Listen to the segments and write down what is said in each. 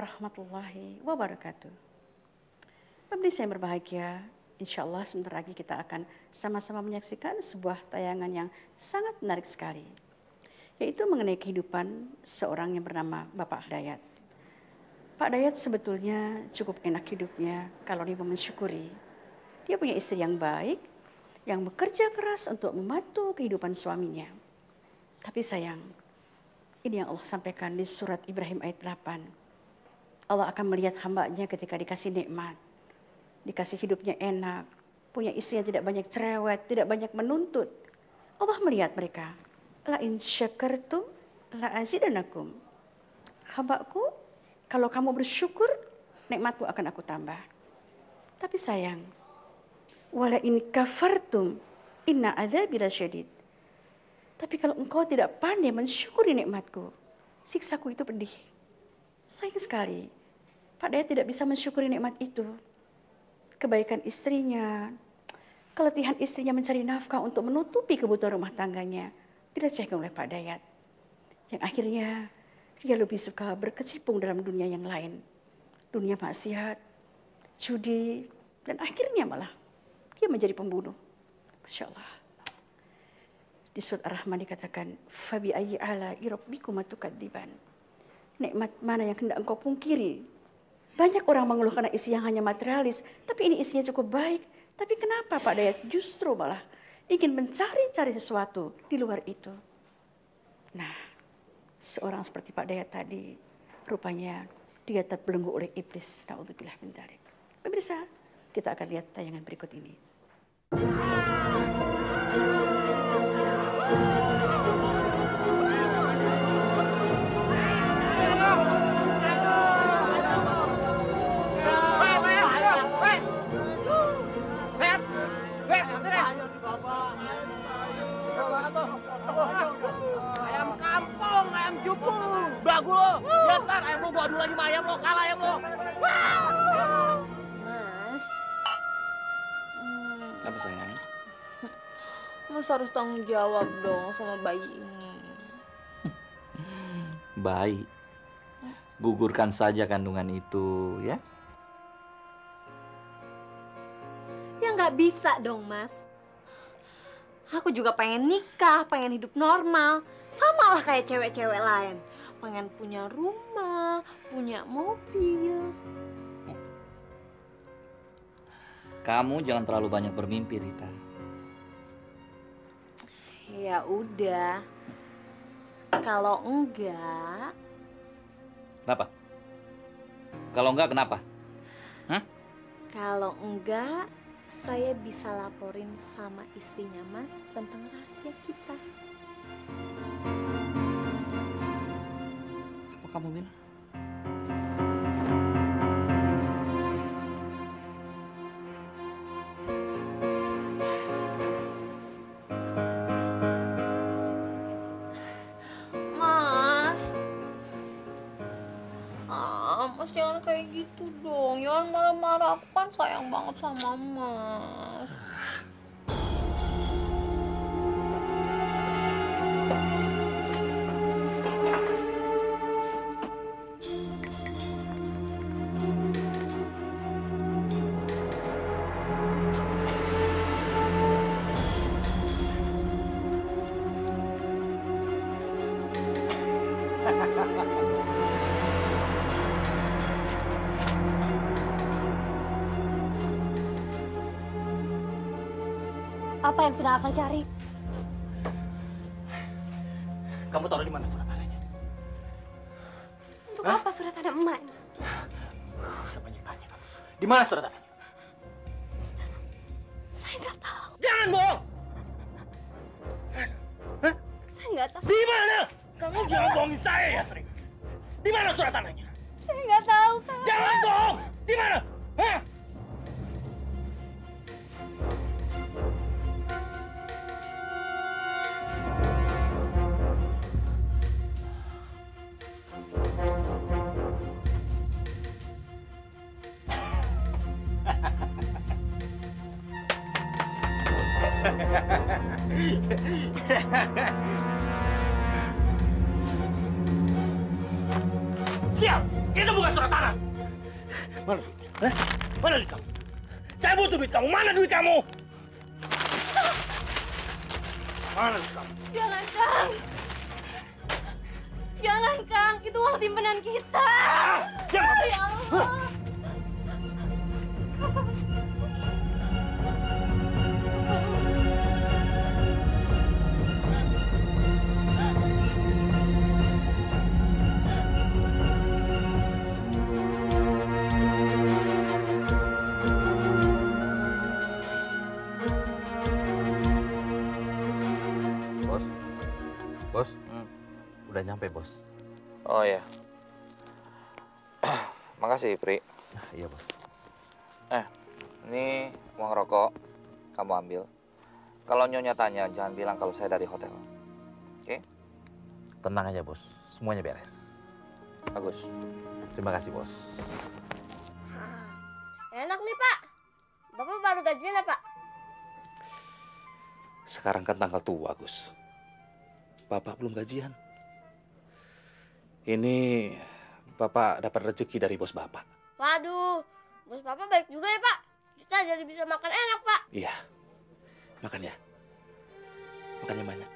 warahmatullahi wabarakatuh. Pemirsa yang berbahagia, insya Allah sebentar lagi kita akan sama-sama menyaksikan sebuah tayangan yang sangat menarik sekali, yaitu mengenai kehidupan seorang yang bernama Bapak Dayat. Pak Dayat sebetulnya cukup enak hidupnya kalau dia mensyukuri. Dia punya istri yang baik, yang bekerja keras untuk membantu kehidupan suaminya. Tapi sayang, ini yang Allah sampaikan di surat Ibrahim ayat 8. Allah akan melihat hambanya ketika dikasih nikmat, dikasih hidupnya enak, punya istri yang tidak banyak cerewet, tidak banyak menuntut. Allah melihat mereka. La in syakartum la azidanakum. Hambaku, kalau kamu bersyukur, nikmatku akan aku tambah. Tapi sayang, wala in kafartum inna adzabi lasyadid. Tapi kalau engkau tidak pandai mensyukuri nikmatku, siksaku itu pedih. Sayang sekali, Pak Dayat tidak bisa mensyukuri nikmat itu. Kebaikan istrinya, keletihan istrinya mencari nafkah untuk menutupi kebutuhan rumah tangganya, dilecehkan oleh Pak Dayat. Yang akhirnya dia lebih suka berkecimpung dalam dunia yang lain. Dunia maksiat, judi, dan akhirnya malah dia menjadi pembunuh. Masya Allah. Di surat Ar-Rahman dikatakan, Fabi ayyi ala rabbikum tukadziban. Nikmat mana yang hendak engkau pungkiri? Banyak orang mengeluh karena isi yang hanya materialis, tapi ini isinya cukup baik. Tapi kenapa Pak Dayat justru malah ingin mencari-cari sesuatu di luar itu? Nah, seorang seperti Pak Dayat tadi, rupanya dia terbelenggu oleh iblis. Na'udzubillah min dzalik. Pemirsa, kita akan lihat tayangan berikut ini. Ayam kampung, ayam jupung, belagu lo. Ya ntar ayam lo gua adu lagi sama ayam lo, kalah ayam lo. Mas, Apa sayang? Mas harus tanggung jawab dong sama bayi ini. Baik. Gugurkan saja kandungan itu, ya. Ya nggak bisa dong, Mas. Aku juga pengen nikah, pengen hidup normal. Sama lah kayak cewek-cewek lain. Pengen punya rumah, punya mobil. Kamu jangan terlalu banyak bermimpi, Rita. Ya udah. Kalau enggak... Kenapa? Kalau enggak, kenapa? Hah? Kalau enggak, saya bisa laporin sama istrinya Mas tentang rahasia kita. Apa kamu bilang? Mas jangan kayak gitu dong, jangan marah-marah. Aku kan sayang banget sama Mas. Apa yang sedang Akang cari? Kamu taruh di mana surat tanahnya? Untuk apa surat tanah emak? Siapa yang tanya kamu? Di mana surat tanahnya? Saya nggak tahu. Jangan bohong! Saya nggak tahu. Di mana? Kamu jangan bohongin saya ya, Sri. Di mana surat tanahnya? Saya nggak tahu, Kang. Jangan bohong! Di mana? Hah? Sial, itu bukan surat tanah. Mana duit? Hah? Mana duit kamu? Saya butuh duit kamu. Mana duit kamu? Mana duit kamu? Jangan, Kang. Jangan, Kang. Itu uang simpanan kita. Jangan. Ya Allah. Bos, bos, udah nyampe bos. Oh ya. Makasih, Pri. Iya bos. Ini uang rokok. Kamu ambil. Kalau Nyonya tanya, jangan bilang kalau saya dari hotel. Oke? Tenang aja bos, semuanya beres. Bagus. Terima kasih bos. Enak nih, Pak. Bapak baru gajian ya, Pak? Sekarang kan tanggal tua, Gus. Bapak belum gajian. Ini Bapak dapat rezeki dari bos Bapak. Waduh, bos Bapak baik juga ya, Pak. Kita jadi bisa makan enak, Pak. Iya. Makan ya. Makannya banyak.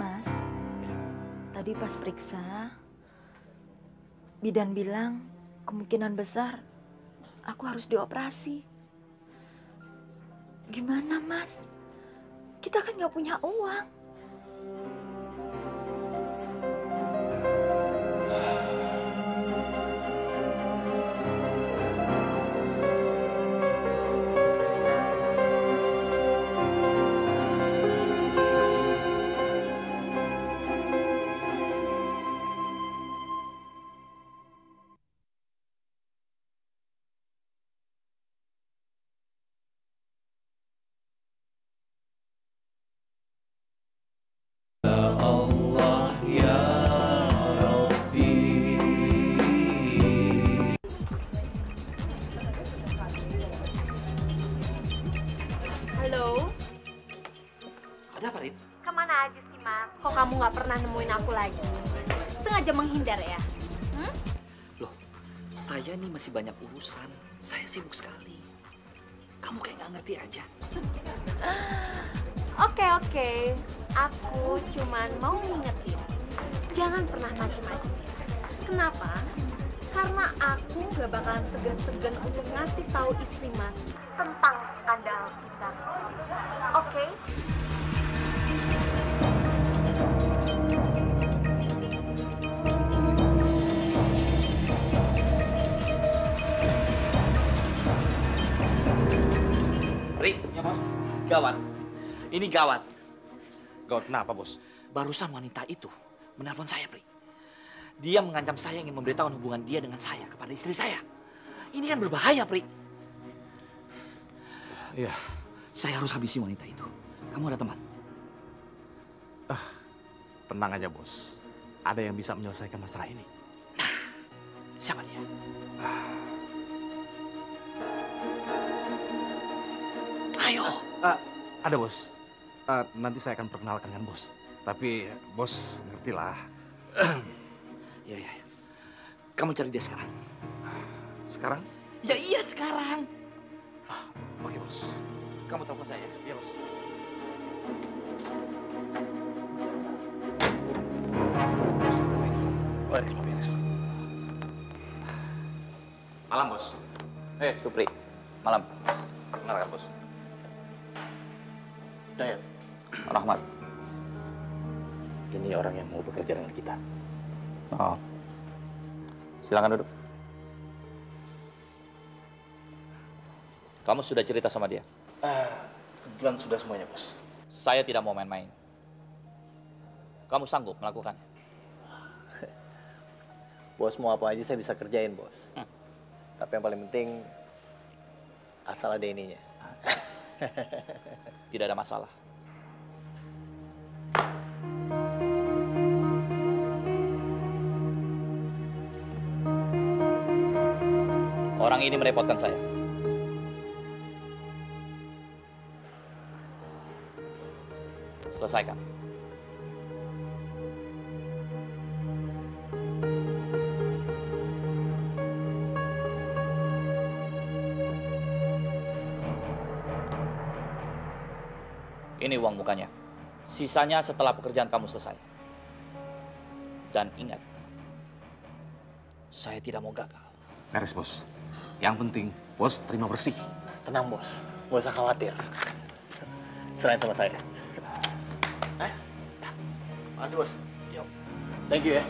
Mas, tadi pas periksa, bidan bilang kemungkinan besar aku harus dioperasi. Gimana, Mas? Kita kan nggak punya uang. Halo, Ada apa, Rin? kemana aja sih Mas? Kok kamu nggak pernah nemuin aku lagi? Sengaja menghindar ya? Loh, saya nih masih banyak urusan. Saya sibuk sekali. Kamu kayak nggak ngerti aja. Oke. Aku cuman mau ngingetin. Jangan pernah macem-macem. Kenapa? Karena aku gak bakalan segan-segan untuk ngasih tahu istri Mas tentang skandal kita. Oke? Rin, ya bos. Gawat. Ini gawat. Gawat kenapa bos? Barusan wanita itu menelpon saya, Pri. Dia mengancam saya ingin memberitahukan hubungan dia dengan saya kepada istri saya. Ini kan berbahaya, Pri. Iya. Saya harus habisi wanita itu. Kamu ada teman? Tenang aja bos. Ada yang bisa menyelesaikan masalah ini. Siapa dia? Ayo. Ada bos. Nanti saya akan perkenalkan dengan bos. Tapi bos ngertilah. Ya. Kamu cari dia sekarang. Sekarang? Ya iya sekarang. Oke bos. Kamu telepon saya. Iya bos. Beres. Malam bos. Supri. Malam. Kenalkan bos. Dayat. Rahmat. Ini orang yang mau bekerja dengan kita. Oh. Silakan duduk. Kamu sudah cerita sama dia? Kebetulan sudah semuanya, bos. Saya tidak mau main-main. Kamu sanggup melakukannya? Bos mau apa aja saya bisa kerjain, bos. Tapi yang paling penting asal ada ininya. Tidak ada masalah. Orang ini merepotkan saya. Selesaikan. Ini uang mukanya. Sisanya setelah pekerjaan kamu selesai. Dan ingat, saya tidak mau gagal. Beres, Bos. Yang penting, Bos terima bersih. Tenang, Bos. Nggak usah khawatir. Serahin sama saya. Makasih, Bos. Yuk. Thank you ya.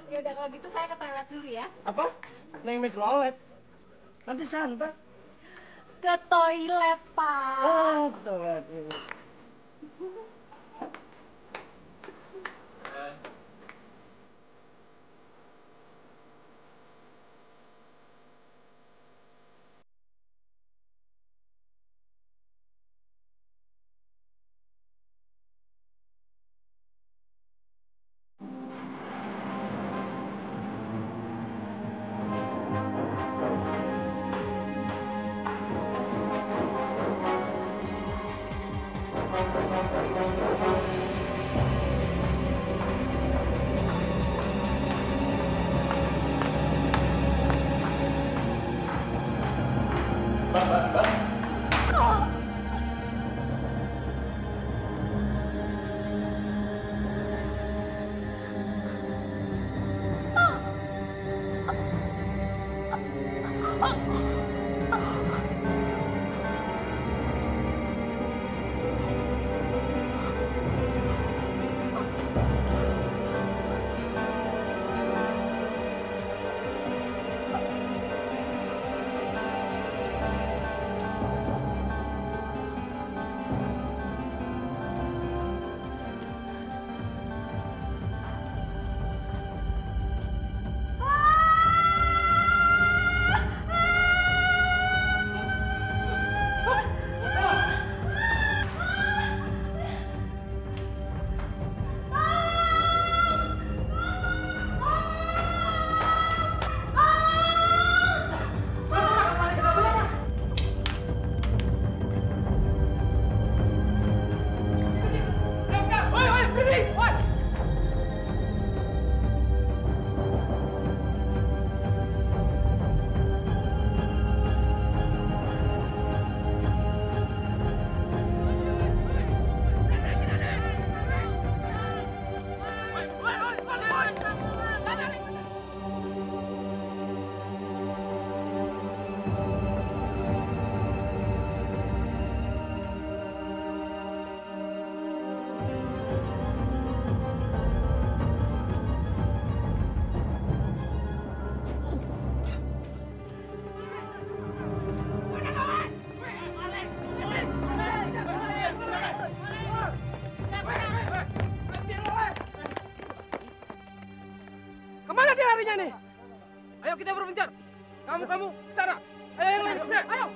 Ya udah kalau gitu saya ke toilet dulu ya. Apa? Neng mikrolet. Nanti santai. Ke toilet, Pak. Oh, toilet. Kemana dia larinya nih? Ayo kita berpencar. Kamu ke sana. Ayo yang lain ke sana. Ayo.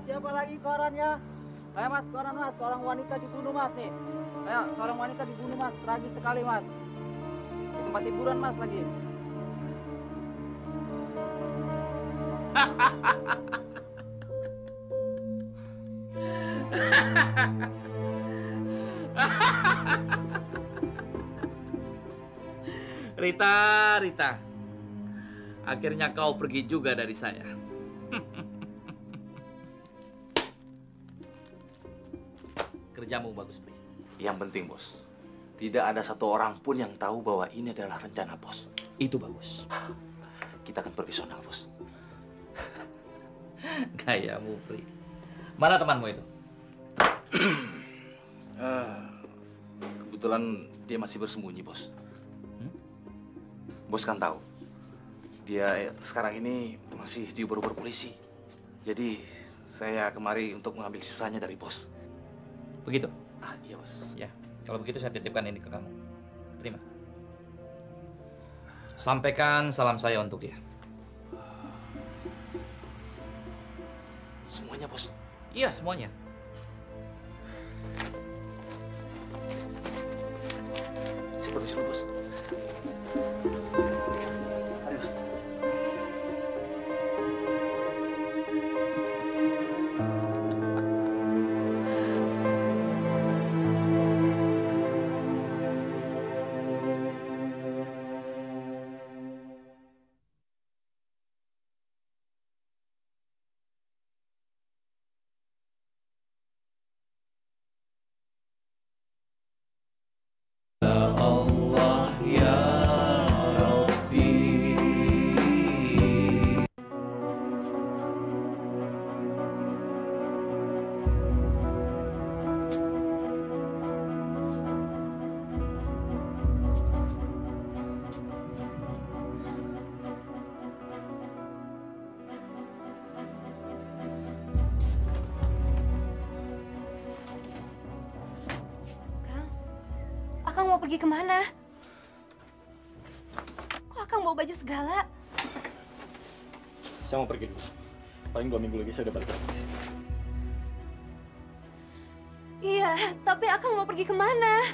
Siapa lagi korannya? Ayo mas, koran mas, seorang wanita dibunuh mas nih. Ayo, seorang wanita dibunuh mas, tragis sekali mas. Di tempat hiburan mas lagi. Rita. Akhirnya kau pergi juga dari saya. Kerjamu bagus, Pri. Yang penting, Bos, tidak ada satu orang pun yang tahu bahwa ini adalah rencana Bos. Itu bagus. Kita akan profesional, Bos. Gayamu, Pri. Mana temanmu itu? Kebetulan dia masih bersembunyi, Bos. Bos kan tahu, dia sekarang ini masih diuber-uber polisi. Jadi saya kemari untuk mengambil sisanya dari Bos. Begitu? Iya, Bos. Ya, kalau begitu saya titipkan ini ke kamu. Terima. Sampaikan salam saya untuk dia. Semuanya, Bos? Iya, semuanya. Saya permisi dulu, Bos. Mari, Bos. Akang mau pergi kemana? Kok Akang bawa baju segala? Saya mau pergi dulu. Paling 2 minggu lagi saya udah balik lagi. Iya, tapi Akang mau pergi kemana?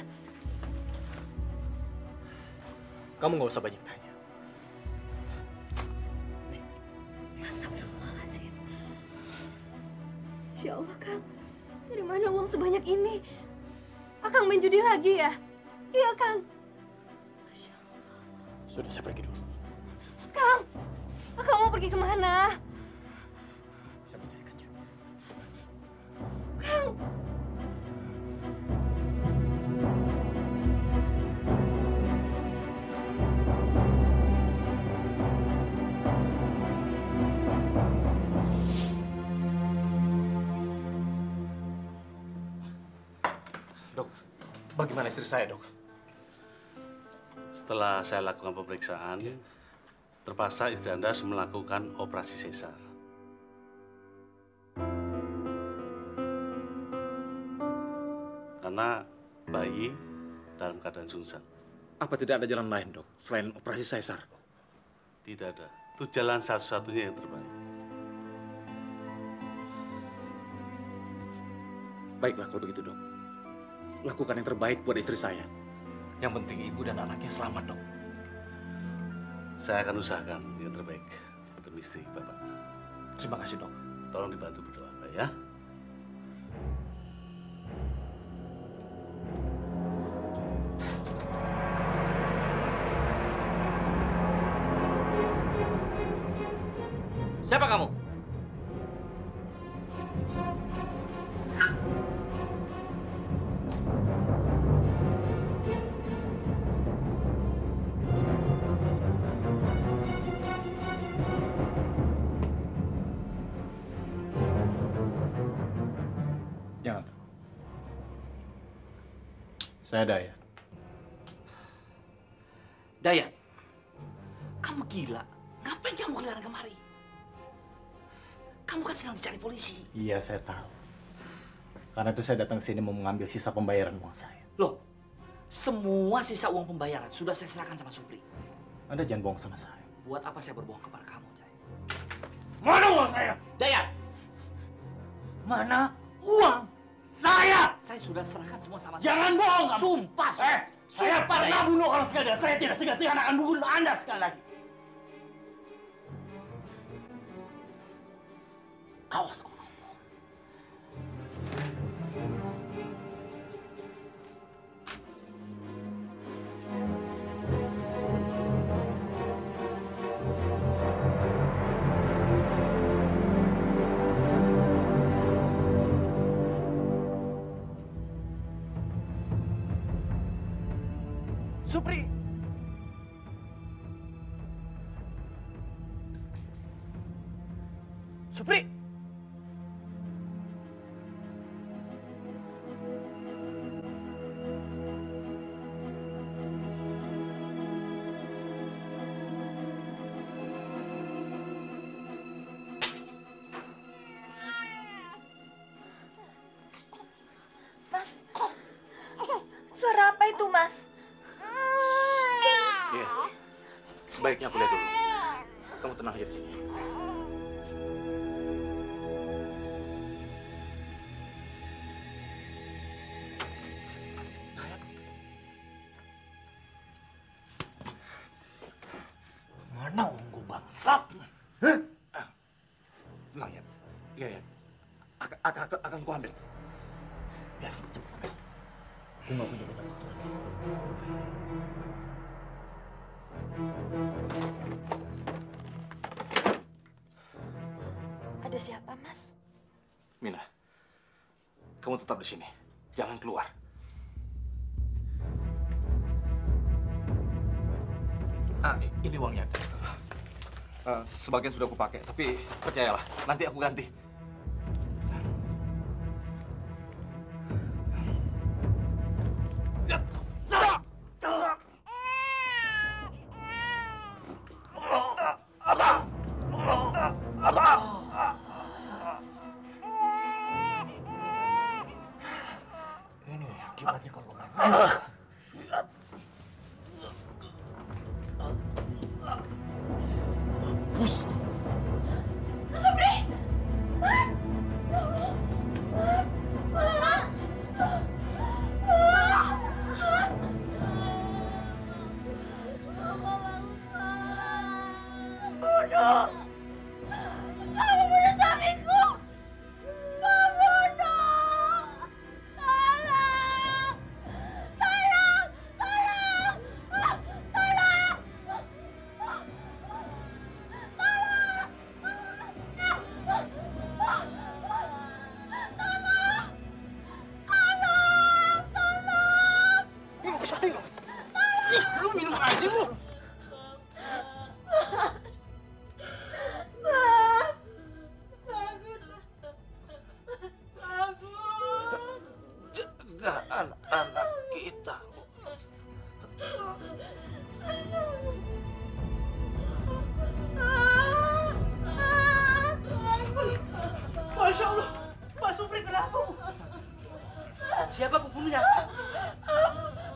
Kamu nggak usah banyak tanya. Astagfirullahaladzim. Ya Allah, Kang. Dari mana uang sebanyak ini? Akang main judi lagi ya? Iya, Kang. Sudah, saya pergi dulu. Kang, Akang mau pergi kemana? Saya mau cari kerja. Kang. Dok, bagaimana istri saya, Dok? Setelah saya lakukan pemeriksaan, terpaksa istri Anda harus melakukan operasi sesar. Karena bayi dalam keadaan sungsang. Apa tidak ada jalan lain, Dok, selain operasi sesar? Tidak ada. Itu jalan satu-satunya yang terbaik. Baiklah kalau begitu, Dok. Lakukan yang terbaik buat istri saya. Yang penting ibu dan anaknya selamat, Dok. Saya akan usahakan yang terbaik demi istri Bapak. Terima kasih, Dok. Tolong dibantu berdoa, Pak, ya. Siapa kamu? Jangan takut. Saya Dayat. Dayat, kamu gila. Ngapain kamu keliaran kemari? Kamu kan sedang dicari polisi. Iya, saya tahu. Karena itu saya datang ke sini mau mengambil sisa pembayaran uang saya. Loh, semua sisa uang pembayaran sudah saya serahkan sama Supri. Anda jangan bohong sama saya. Buat apa saya berbohong kepada kamu, Dayat? Mana uang saya? Dayat! Mana uang saya? Saya sudah serahkan semua sama Jangan bohong kamu. Sumpah! Saya pernah Dayat. bunuh orang sekali dan saya tidak segan-segan akan membunuh Anda sekali lagi. Awas kau. Supri! Supri! Mas, suara apa itu, Mas? Iya, sebaiknya aku lihat dulu. Kamu tenang aja di sini. Mana unggu bangsat? Tenang ya. Iya, ya. Akan ku ambil. Ya, cepat ambil. Aku nggak punya banyak waktu lagi. Ada siapa, Mas? Mina, kamu tetap di sini. Jangan keluar. Ini uangnya. Sebagian sudah aku pakai, tapi percayalah, nanti aku ganti. Ini akibatnya kalau main. Mampus lu. Sobri! Mas! Bunuh! Kamu bunuh suamiku! Membunuh! Tolong! Tolong! Tolong! Tolong! Lu minum aja lu. Jaga anak-anak kita. Masya Allah, Pak Supri kenapa? Siapa pembunuhnya?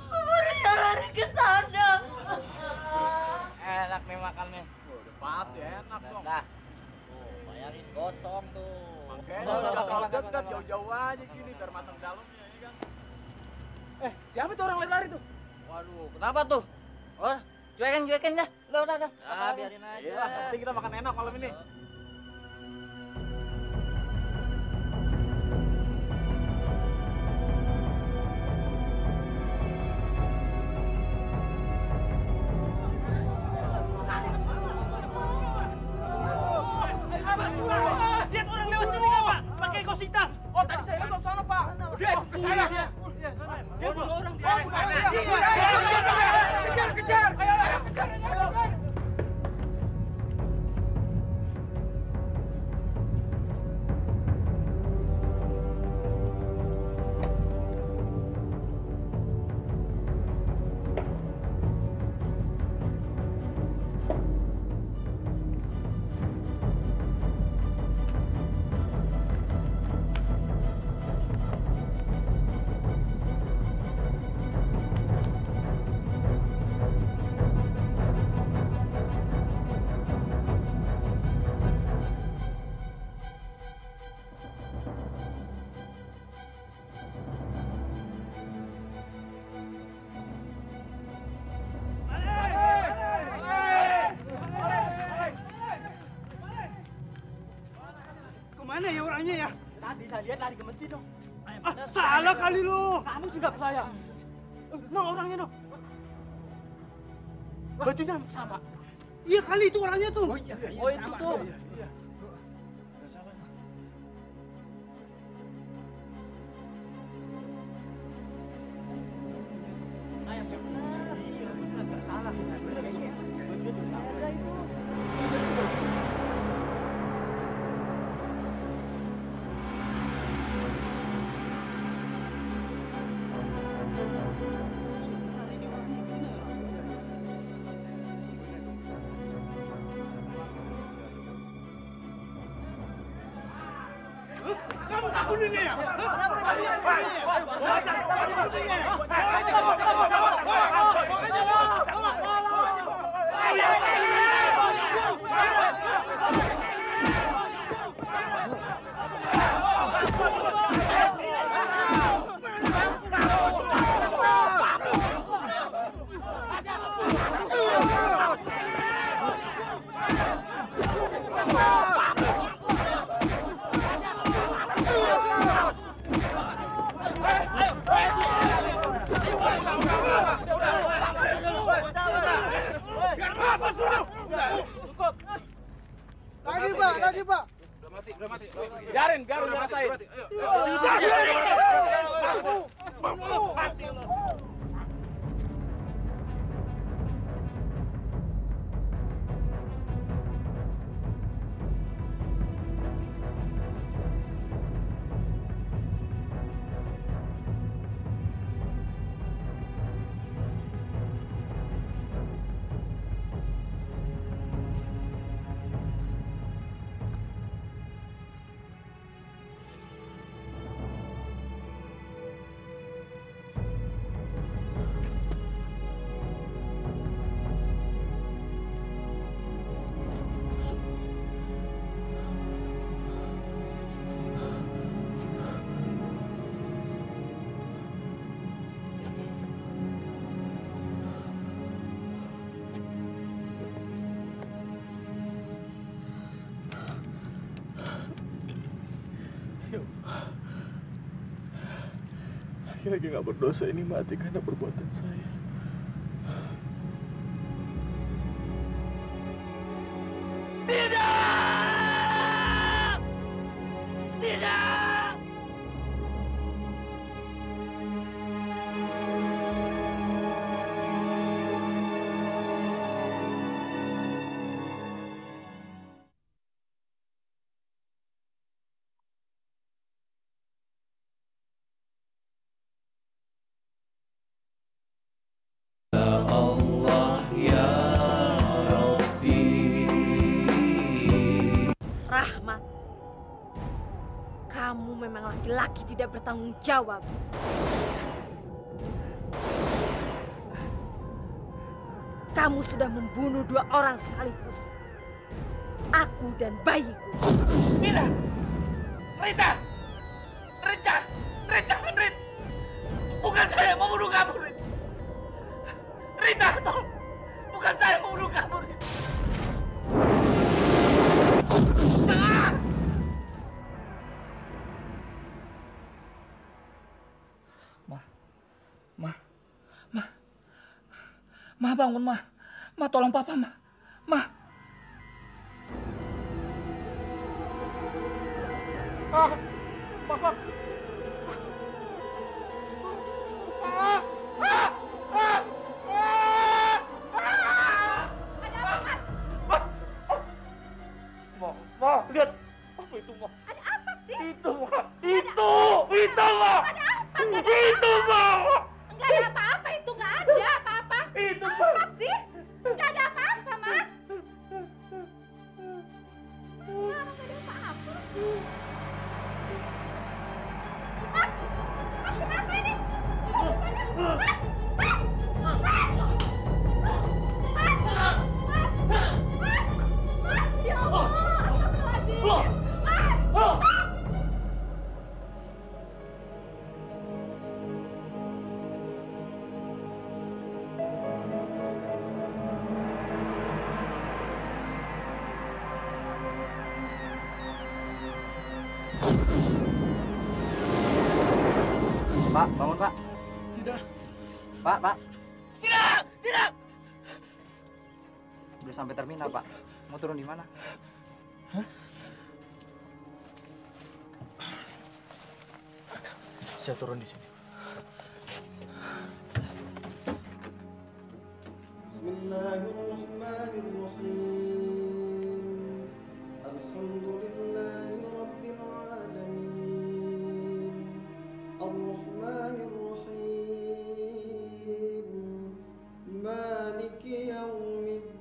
Pembunuhnya lari ke sana. Enak nih makannya. Udah pasti enak dong. Dah. Bayarin gosong tuh. Makanya udah terlalu dekat, jauh-jauh aja gini biar matang dalamnya, ya kan? Siapa tuh orang lari tuh? Waduh, kenapa tuh? Oh, cuekin dah. Udah. Ah, biarin aja. Iya, yang penting kita makan enak malam ini. Lihat orang lewat sini nggak, Pak? Pakai kaos hitam. Oh, tadi saya lihat sana, Pak. Dia ikut ke saya. Dia bunuh orang di Oh, sana. kejar. Ayo, kejar. Kemana ya orangnya ya? Tadi saya lihat lari ke masjid dong. Salah kali lu. Kamu sih nggak percaya. No, orangnya no. Bajunya sama. Iya kali itu orangnya tuh. Oh, itu tuh. Kamu tak bunuhnya ya? Lagi, Pak. Udah mati. Biarin ngerasain. Laki-laki nggak berdosa ini mati karena perbuatan saya. Tidak! Rahmat, kamu memang laki-laki tidak bertanggung jawab. Kamu sudah membunuh 2 orang sekaligus. Aku dan bayiku. Mira! Rita! Rita! Bukan saya yang membunuh kamu, Rita! Rita, tolong! Bukan saya yang membunuh kamu, Rita! Ma bangun, Ma. Ma tolong Papa, Ma. Ma. Papa. Ma, lihat. Apa itu, Ma? Ada apa sih? Itu, Ma. Itu, Ma. Ada apa? Itu, Ma. Enggak ada apa-apa, itu enggak ada apa-apa. Itu, Ma. Apa sih? Enggak ada apa-apa, Mas. Enggak ada apa-apa. Mas, kenapa ini? Ya Allah, astagfirullahaladzim. Pak, bangun, Pak. Tidak. Pak. Tidak! Udah sampai terminal, Pak. Mau turun di mana? Saya turun di sini. Bismillahirrahmanirrahim. Alhamdulillahi rabbil alamin. Ar-Rahmanir Rahim. Maliki yaumiddin.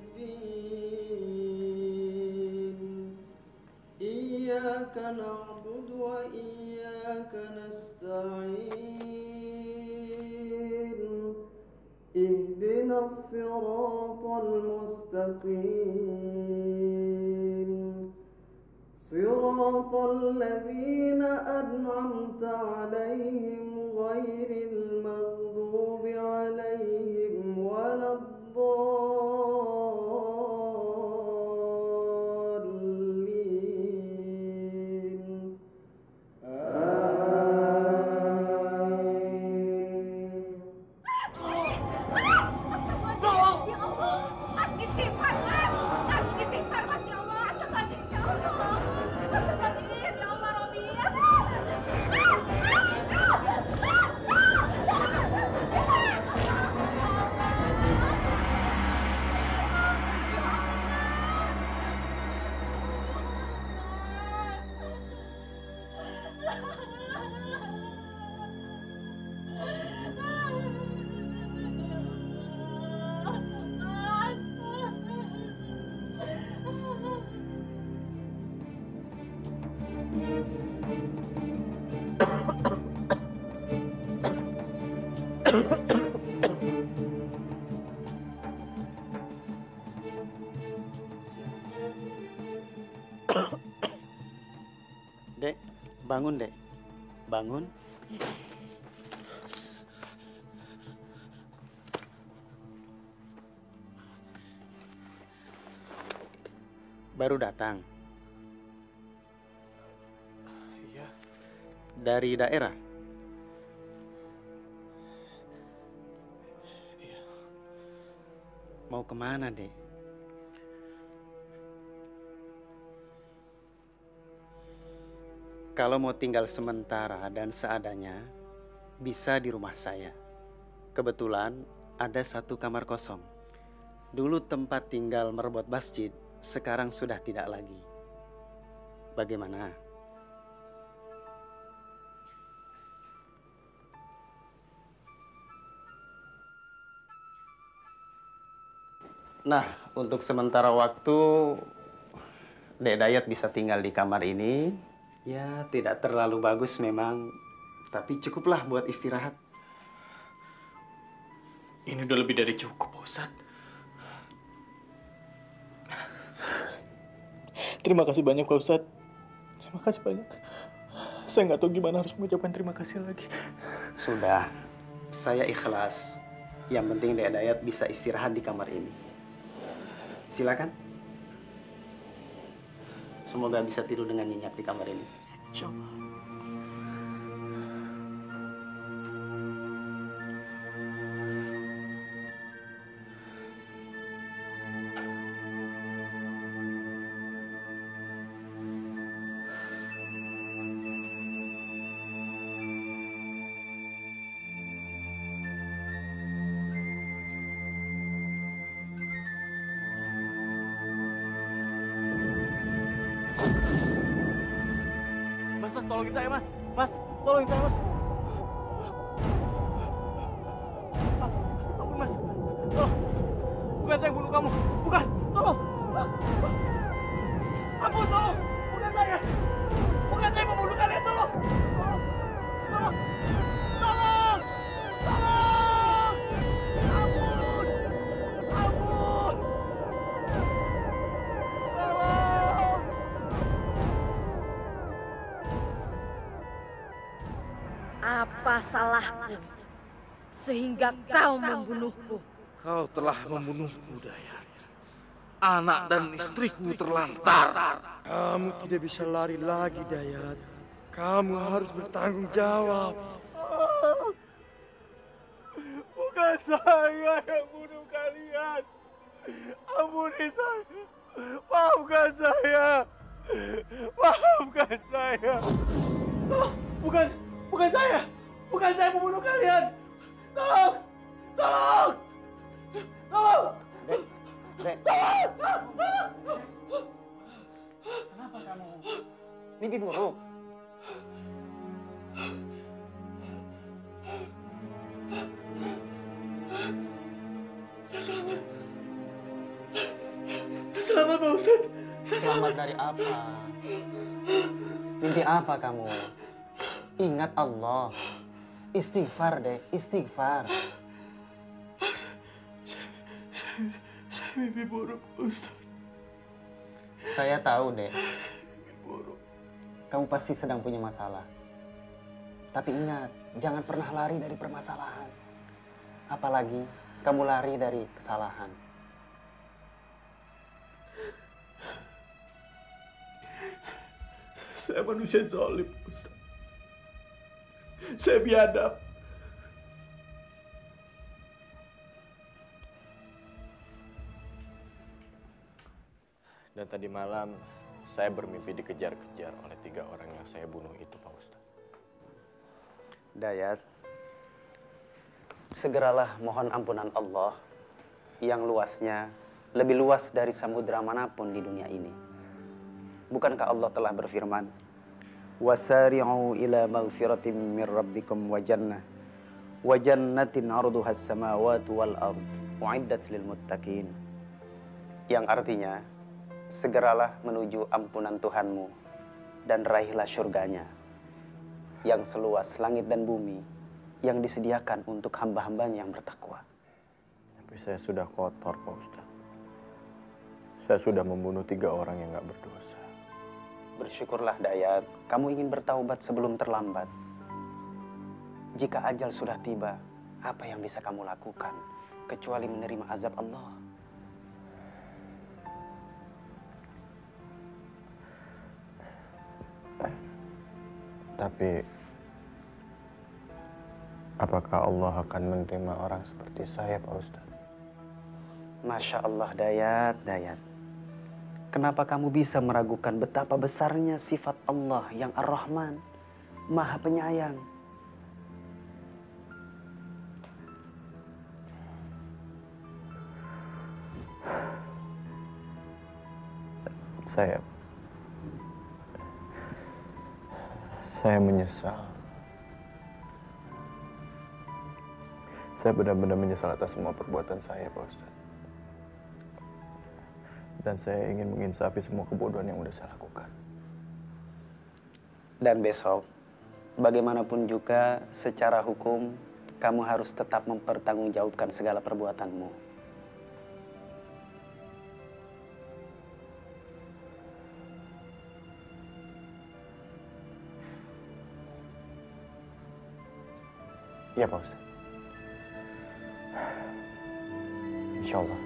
إياك نعبد وإياك نستعين اهدنا الصراط المستقيم صراط الذين أنعمت عليهم غير المغضوب عليهم ولا الضالين آمين. Tolong! Ya Allah! Mas istighfar, Mas! Mas istighfar, Mas! Ya Allah! Astagfirullahaladzim, ya Allah! Astagfirullahaladzim, ya Allah, Robi! Dek, bangun dek, bangun. Baru datang? Iya. Dari daerah? Iya. Mau kemana, dek? Kalau mau tinggal sementara dan seadanya, bisa di rumah saya. Kebetulan ada 1 kamar kosong. Dulu tempat tinggal merebut masjid, sekarang sudah tidak lagi. Bagaimana? Nah, untuk sementara waktu, Dek Dayat bisa tinggal di kamar ini. Ya, tidak terlalu bagus memang, tapi cukuplah buat istirahat. Ini udah lebih dari cukup, Pak Ustadz. Terima kasih banyak, Pak Ustadz. Terima kasih banyak. Saya nggak tahu gimana harus mengucapkan terima kasih lagi. Sudah, saya ikhlas. Yang penting Dek Dayat bisa istirahat di kamar ini. Silakan. Semoga bisa tidur dengan nyenyak di kamar ini. Insya Allah. Mas, tolongin saya, Mas. Mas, tolongin saya, Mas. Ampun, Mas. Tolong. Bukan saya yang bunuh kamu. Bukan. Tolong. Ampun, tolong. Bukan saya. Bukan saya yang membunuh kalian. Tolong. Tolong. Tolong. Tolong. Tolong. Ampun. Ampun. Tolong. Apa salahku sehingga kau membunuhku? Kau telah membunuhku, Dayat. Anak dan istriku terlantar. Kamu tidak bisa lari lagi, Dayat. Kamu harus bertanggung jawab. Bukan saya yang bunuh kalian. Ampuni saya. Maafkan saya. Maafkan saya. Tolong, bukan saya. Bukan saya membunuh kalian. Tolong. Tolong. Tolong. Dek. Tolong. Kenapa kamu? Mimpi buruk? Saya selamat. Selamat, Pak Ustadz. Selamat dari apa? Mimpi apa kamu? Ingat Allah. Istighfar deh, istighfar. Saya mimpi buruk, Ustaz. Saya tahu, Dek. Kamu pasti sedang punya masalah. Tapi ingat, jangan pernah lari dari permasalahan. Apalagi kamu lari dari kesalahan. Saya manusia zalim, Ustaz. Saya biadab. Dan tadi malam saya bermimpi dikejar-kejar oleh 3 orang yang saya bunuh itu, Pak Ustaz. Dayat, segeralah mohon ampunan Allah yang luasnya lebih luas dari samudera manapun di dunia ini. Bukankah Allah telah berfirman, "Wasari'u ila maghfiratin min rabbikum wa jannatin 'arduha as-samawati wal ard, u'iddat lil muttaqin." Yang artinya, segeralah menuju ampunan Tuhanmu dan raihlah surganya yang seluas langit dan bumi yang disediakan untuk hamba-hambanya yang bertakwa. Tapi saya sudah kotor, Pak Ustaz. Saya sudah membunuh 3 orang yang gak berdosa. Bersyukurlah Dayat, kamu ingin bertaubat sebelum terlambat. Jika ajal sudah tiba, apa yang bisa kamu lakukan kecuali menerima azab Allah? Tapi apakah Allah akan menerima orang seperti saya, Pak Ustaz? Masya Allah, Dayat. Kenapa kamu bisa meragukan betapa besarnya sifat Allah yang Ar-Rahman, Maha Penyayang? Saya menyesal. Saya benar-benar menyesal atas semua perbuatan saya, Pak Ustaz. Dan saya ingin menginsafi semua kebodohan yang udah saya lakukan. Dan besok, bagaimanapun juga secara hukum, kamu harus tetap mempertanggungjawabkan segala perbuatanmu. Ya, Pak Ustaz. Insya Allah.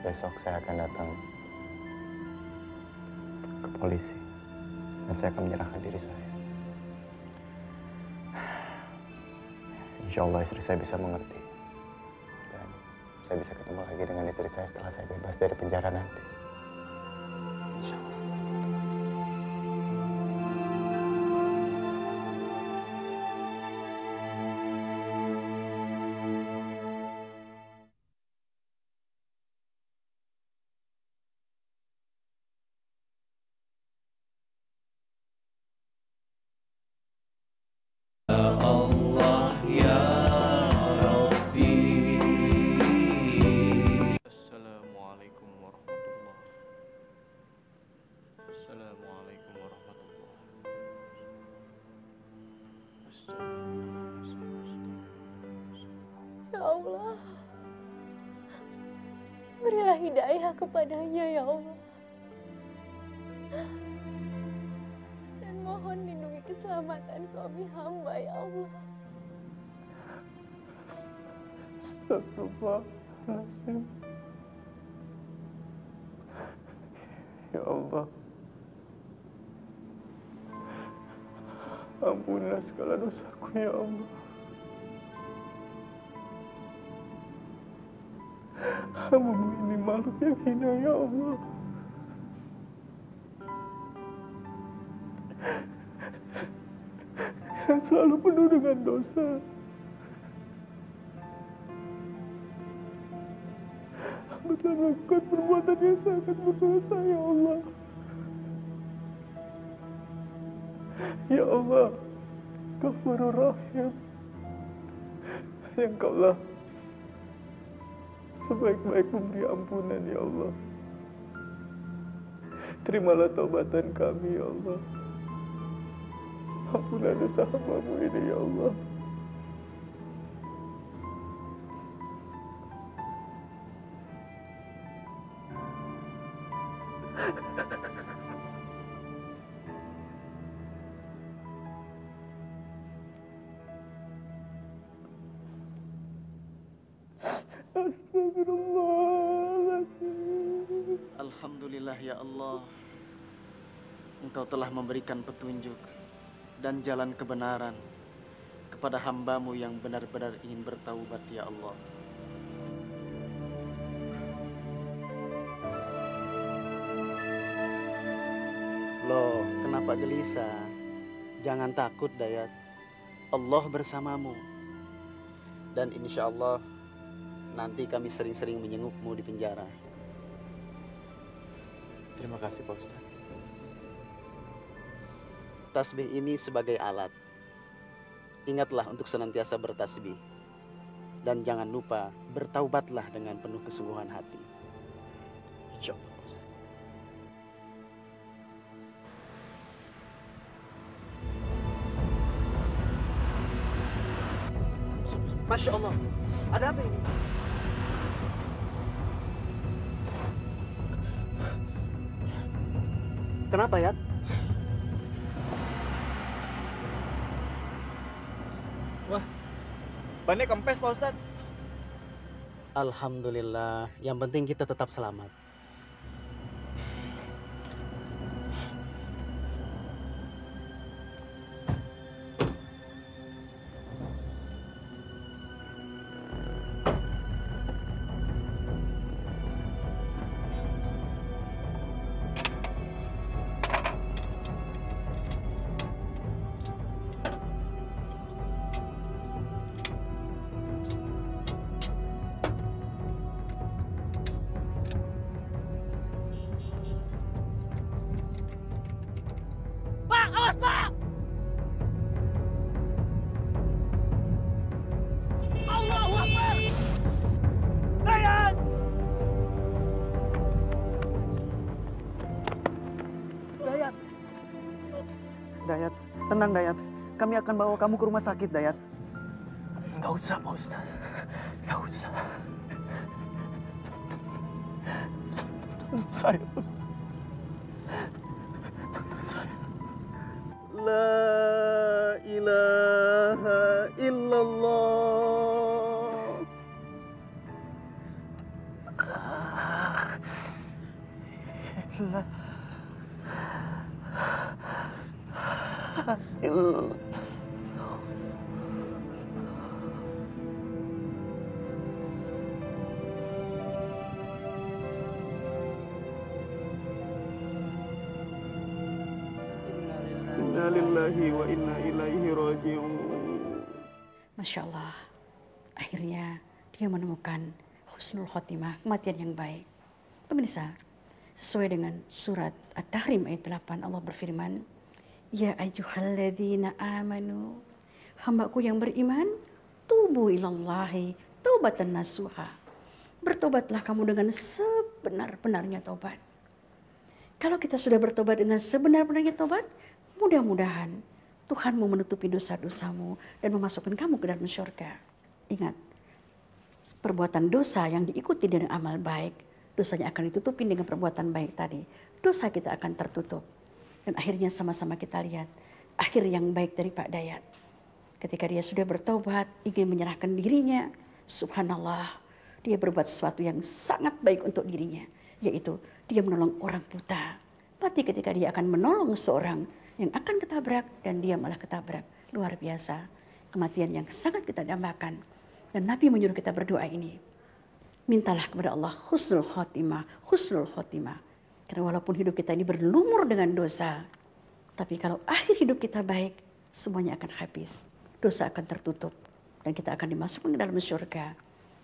Besok saya akan datang ke polisi. Dan saya akan menyerahkan diri saya. Insya Allah istri saya bisa mengerti. Dan saya bisa ketemu lagi dengan istri saya setelah saya bebas dari penjara nanti. Ya Allah, berilah hidayah kepadanya ya Allah. Dan mohon lindungi keselamatan suami hamba ya Allah. Astagfirullahaladzim. Ya Allah, ampunilah segala dosaku ya Allah. Hamba-Mu ini makhluk yang hina ya Allah. Yang selalu penuh dengan dosa. Hamba telah melakukan perbuatan yang sangat berdosa ya Allah. Ya Allah, Ghafurur Rahim, yang Kaulah sebaik-baik memberi ampunan ya Allah. terimalah taubatan kami, ya Allah. Ampunlah dosa hamba-Mu ini, ya Allah. Alhamdulillah ya Allah, Engkau telah memberikan petunjuk dan jalan kebenaran kepada hamba-Mu yang benar-benar ingin bertaubat ya Allah. Loh, kenapa gelisah? Jangan takut, Dayat. Allah bersamamu. Dan insya Allah nanti kami sering-sering menjengukmu di penjara. Terima kasih Pak Ustadz. Tasbih ini sebagai alat. Ingatlah untuk senantiasa bertasbih. Dan jangan lupa bertaubatlah dengan penuh kesungguhan hati. Insya Allah Pak Ustadz. Masya Allah, ada apa ini? Kenapa ya? Wah, bannya kempes Pak Ustadz. Alhamdulillah, yang penting kita tetap selamat. Pak, awas Pak! Allahu Akbar! Dayat! Dayat. Dayat, tenang Dayat. Kami akan bawa kamu ke rumah sakit, Dayat. Nggak usah Pak Ustadz. Nggak usah. Tolong saya Pak Ustadz. Tuntun saya. La ilaha illallah. La Inna lillahi wa inna ilaihi raji'un. Masya Allah, akhirnya dia menemukan husnul khotimah, kematian yang baik. Pemirsa, sesuai dengan surat At-Tahrim ayat 8, Allah berfirman, Ya ayyuhalladzina amanu, hambaku yang beriman, tubu ilallahi taubatan nasuha. Bertobatlah kamu dengan sebenar-benarnya taubat. Kalau kita sudah bertobat dengan sebenar-benarnya taubat, mudah-mudahan Tuhanmu menutupi dosa-dosamu dan memasukkan kamu ke dalam surga. Ingat, perbuatan dosa yang diikuti dengan amal baik, dosanya akan ditutupi dengan perbuatan baik tadi. Dosa kita akan tertutup. Dan akhirnya sama-sama kita lihat akhir yang baik dari Pak Dayat. Ketika dia sudah bertobat, ingin menyerahkan dirinya, subhanallah, dia berbuat sesuatu yang sangat baik untuk dirinya. Yaitu dia menolong orang buta. Mati ketika dia akan menolong seorang yang akan ketabrak dan dia malah ketabrak. Luar biasa. Kematian yang sangat kita dambakan. Dan Nabi menyuruh kita berdoa ini. Mintalah kepada Allah husnul khotimah, husnul khotimah. Karena walaupun hidup kita ini berlumur dengan dosa, tapi kalau akhir hidup kita baik, semuanya akan habis. Dosa akan tertutup dan kita akan dimasukkan ke dalam surga.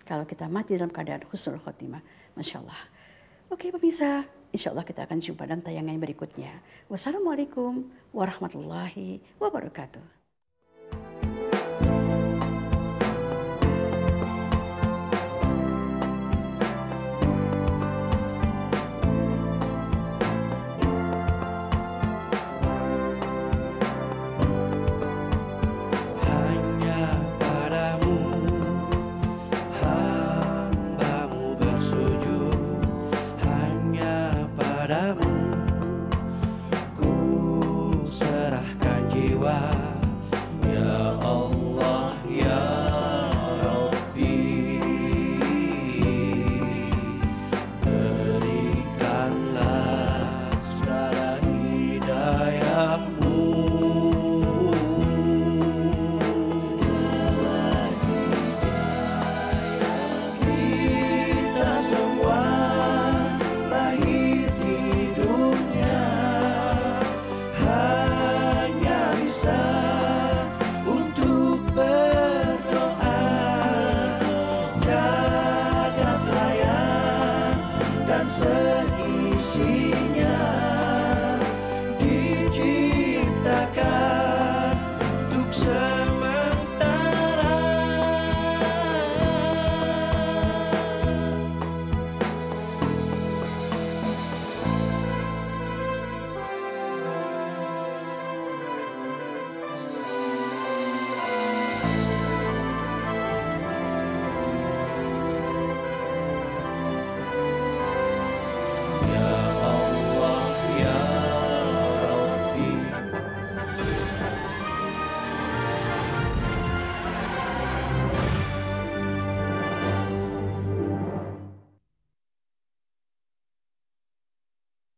Kalau kita mati dalam keadaan husnul khotimah. Masya Allah. Oke pemirsa, insya Allah kita akan jumpa dalam tayangan berikutnya. Wassalamualaikum warahmatullahi wabarakatuh. seisi